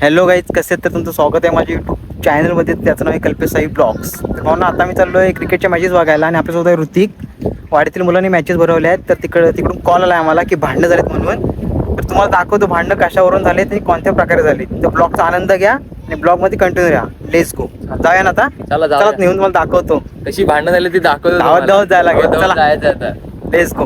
Hello guys, कसे तर तुमचं स्वागत आहे माझ्या यूट्यूब चॅनलमध्ये. त्याचं नाव आहे कल्पेश साई ब्लॉग्स. तर भावना आता मी चाललो आहे क्रिकेटच्या मॅचेस बघायला आणि आपल्यासोबत आहे ऋतिक. वाडीतील मुलांनी मॅचेस भरवल्या आहेत, तर तिकडून कॉल आला आहे आम्हाला की भांडणं झालेत म्हणून. तर तुम्हाला दाखवतो भांडणं कशावरून झाले आणि कोणत्या प्रकारे झाले. तर ब्लॉगचा आनंद घ्या आणि ब्लॉगमध्ये कंटिन्यू राहा. Let's go. जाऊया ना आता, चला नेऊन तुम्हाला दाखवतो कशी भांडणं झाली ती दाखवतो. धावत जायला लागेल. चला लेट्स गो.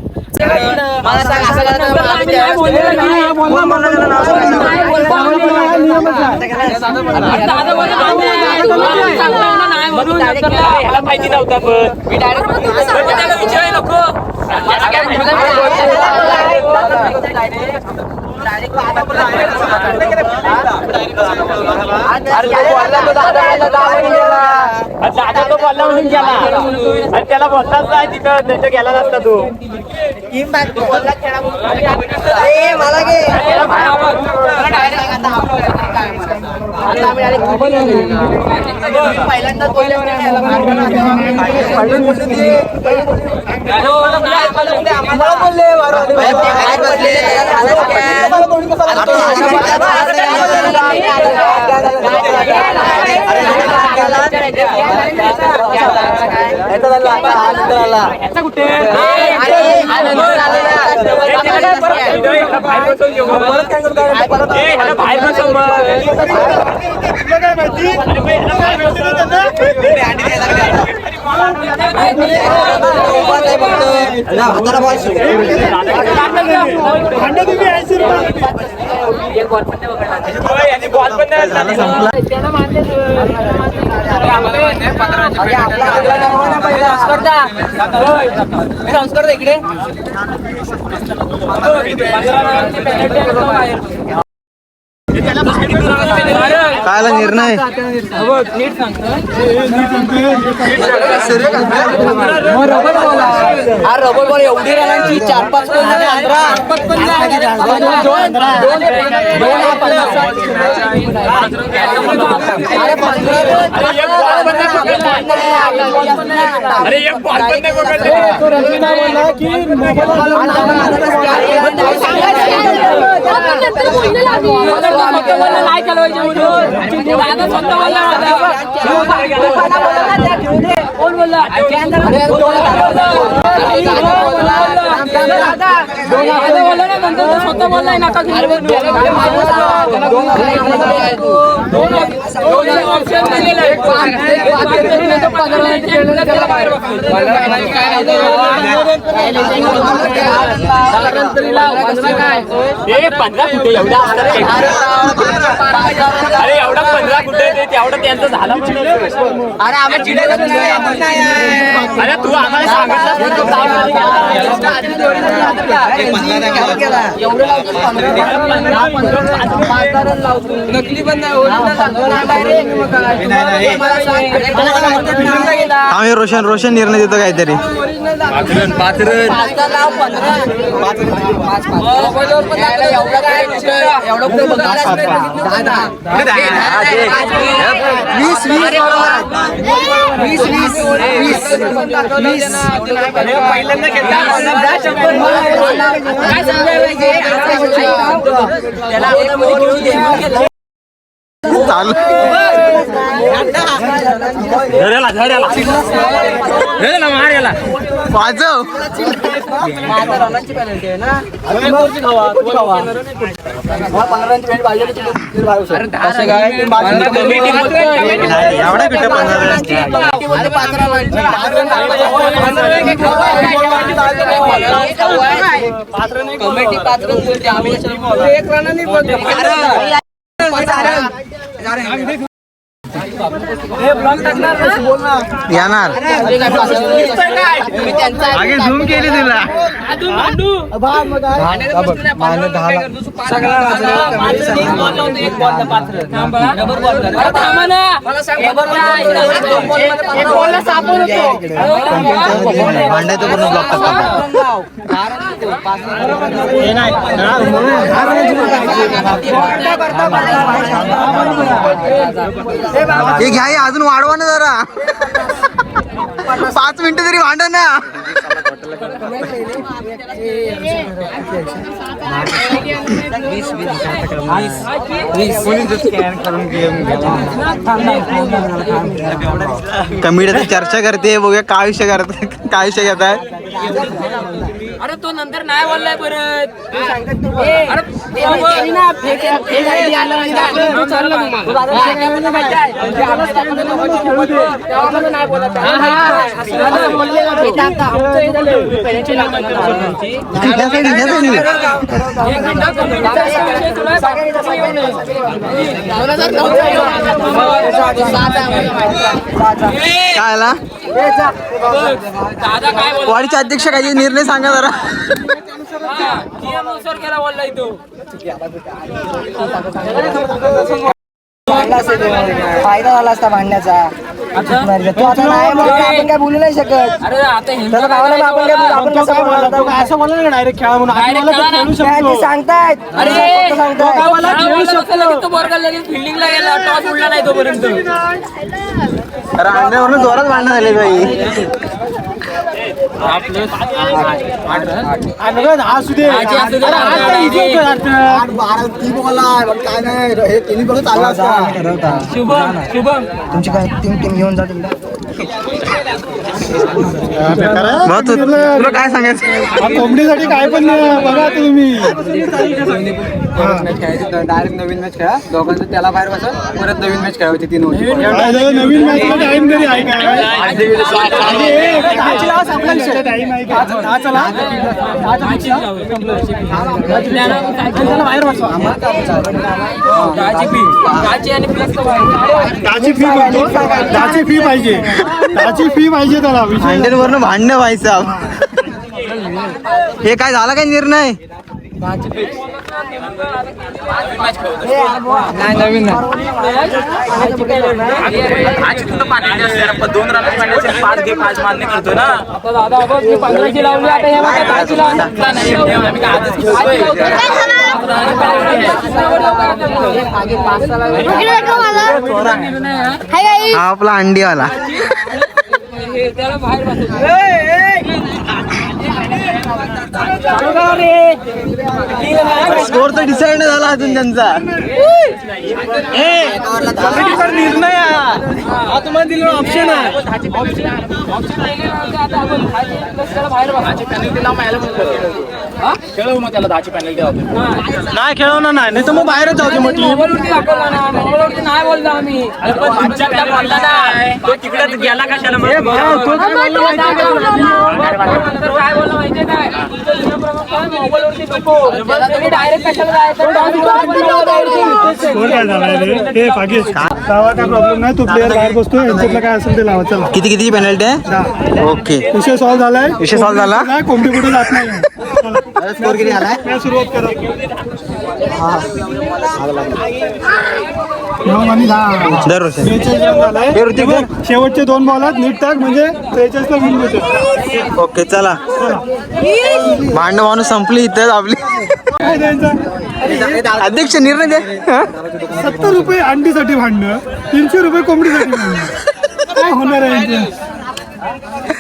माहिती नव्हता त्याला बोलताच नाही तिथं त्याच्या गेला नसता तू इकडे काय निर्णय रबर बॉल एवढी रनांची 4-5 अरे एवढा 15 कुठे तेवढं त्यांचं झालं. अरे आम्ही चिडे अरे तू आम्हाला नकली पण आम्ही रोशन निर्णय देतो काहीतरी. कमिटी पात्र येणार आगे झूम केली तुला. भांडायचं पूर्ण ब्लॉक हे घ्या हे अजून वाढवा ना जरा 5 मिनिटं तरी भांडा ना. कमिटी चर्चा करते बघूया काय विषय करते काय विषय घेत आहे. अरे तो नंतर नाही बोललाय परत. काय आला वाडीचे अध्यक्ष काही निर्णय सांगा जरा. केला बोललाय तो. फायदा झाला असता भांडण्याचा. तू आता नाही मग आपण काय बोलू नाही शकत. अरे आता त्याला गावाला आपण काय बोलू, आपण कसं बोलू? असं बोला ना डायरेक्ट खेळा म्हणून काय ते सांगतायत अरे सांगतायत. तो बॉर्गल लगेच फिल्डिंगला गेला, टॉस उडला नाही तोपर्यंत. अरे अंड्यावरून जोरात भांडण झाले बाई. शुभम तुमची काय टीम घेऊन जा तिकडे. तुला काय सांगायचं कॉमेडीसाठी काय पण बघा तुम्ही. डायरेक्ट नवीन मॅच खेळा दोघांचं, त्याला बाहेर बसा, परत नवीन मॅच खेळायची 3 वर्ष. नवीन मॅच टाइम तरी आहे काय त्याची फी पाहिजे, त्याची फी पाहिजे त्याला. अंड्यांवरनं भांडणं व्हायचं. हे काय झाला काय निर्णय. नाही नवीन दोन रन 5 मान्य करतो ना. दादा 15ची लावली आता हे बघा 10ची हा आपला अंडीवाला. त्याला बाहेर स्कोर तर डिसाईड नाही झाला अजून त्यांचा. निर्णय हा तुम्हाला दिलेला ऑप्शन आहे. खेळव मग त्याला 10ची पेनल्टी नाही खेळवणार नाही तर मग बाहेरच जाऊ दे मग टीम. नाही बोललो आम्ही. तो तिकडे गेला कशाला काय बोलला माहितीये काय. मोबाईलवरती डायरेक्ट कशाला स्कोर काय झाला हे पाकिज लावा, काय प्रॉब्लेम नाही. तू प्लेअर बाहेर बसतोय, यांच्यातलं काय असेल ते लावा. चला किती पेनल्टी आहे. ओके विषय सॉल्व्ह झालाय. विषय सॉल्व्ह झाला. नाही कोणती कुठे जात नाही. स्कोर किती झालाय. काय सुरुवात करा. 9 आणि 10 दरवर्षी 43 रन झालाय. हे ऋतिक दर. शेवटचे 2 बॉलात नीट टाक म्हणजे 43 ला विन होते. ओके चला भांडण माणूस संपली इथं आपली. काय द्यायचं? अध्यक्ष निर्णय द्या. 70 रुपये अंडीसाठी भांडणं, 300 रुपये कोंबडीसाठी भांडणं. काय होणार आहे यांचं?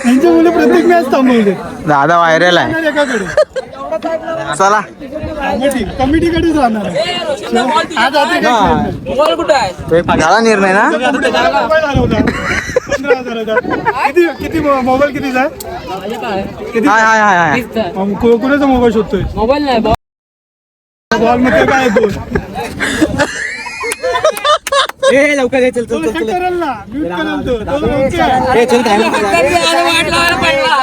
यांच्या मुलं प्रत्येक मॅच थांबवते दादा व्हायरल आहे. एकाकडे. चला कमिटीकडेच राहणार आहे. आज आता काय खेळणार? मोबाईल कुठं आहे. झाला निर्णय ना. मोबाईल झाला होता 15,000 होता. किती मोबाईल कितीचा आहे? किती हाय हाय हाय हाय. कुणाचा मोबाईल शोधतोय? मोबाईल नाही बॉल मध्ये काय 2 लवकर चल तो check करेल ना, mute करेल तो. तो okay आहे. वाट लावायला पडला.